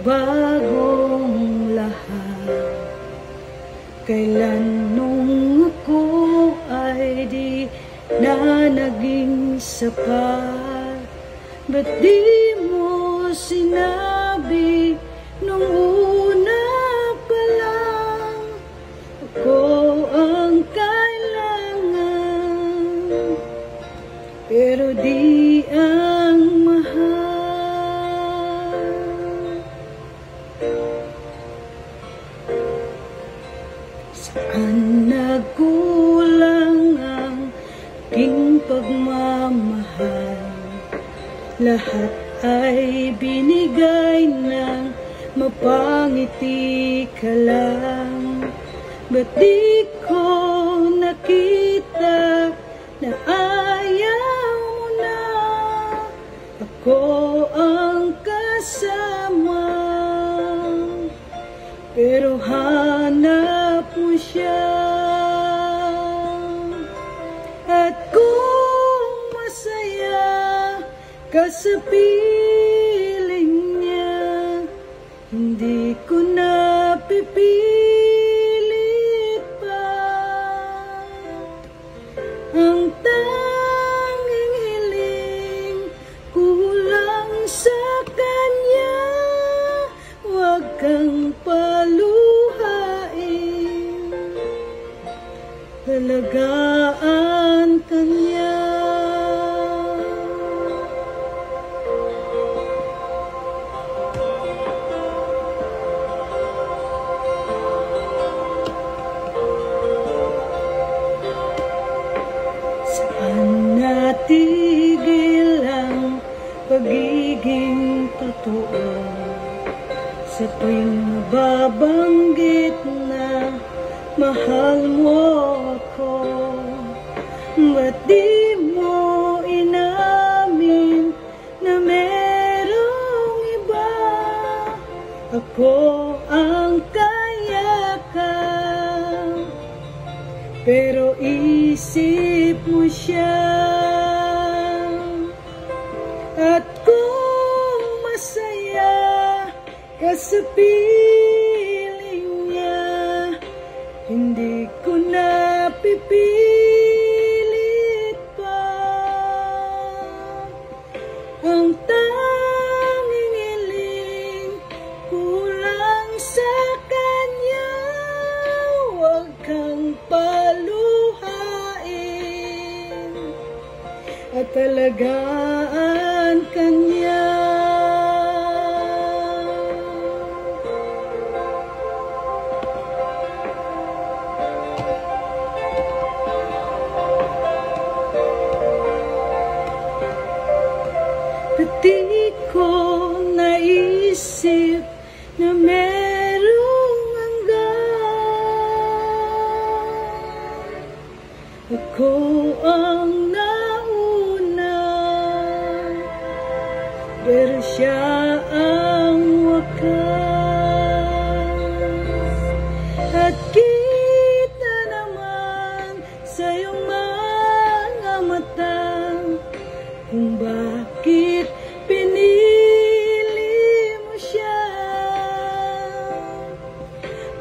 nagbagong lahat. Kailan nung ako ay di na naging sapat? Ba't di mo sinabi nung una pa lang ako ang kailangan, pero di ang mahal? Saan nagkulang ang aking pagmamahal? Lahat ay binigay ng mapangiti ka lang. Ba't di ko nakita na ayaw mo na ako ang kasama? Pero hanap mo siya, at kung masaya ka sa piling niya, hindi ko na pipilit pa. Ang tanging hiling ko lang sa kanya, huwag kang paluhain, alagaan ka niya. Saan natigil ang pagiging totoo? Sa tuwing mababanggit na mahal mo ako, ba't di mo inamin na merong iba? Ako ang kayakan, pero isip mo siya. At kung masaya ka sa piling niya, hindi ko na pipilit pa. Ang tanging hiling ko lang sa kanya, huwag kang paluhain, at alagaan ka niya. At di ko naisip na merong hanggan, ako ang nauna, pero siya ang wakas. At kita naman sa iyong mga mata kung bakit pinili mo siya.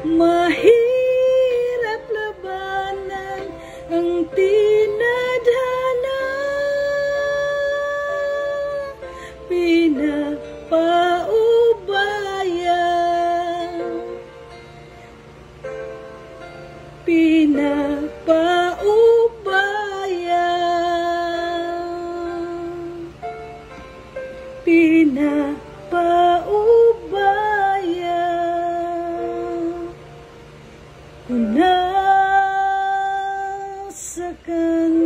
Mahirap labanan ang tinadhana, pinapaubaya, pinapaubaya, pinapaubaya ko na sa kanya.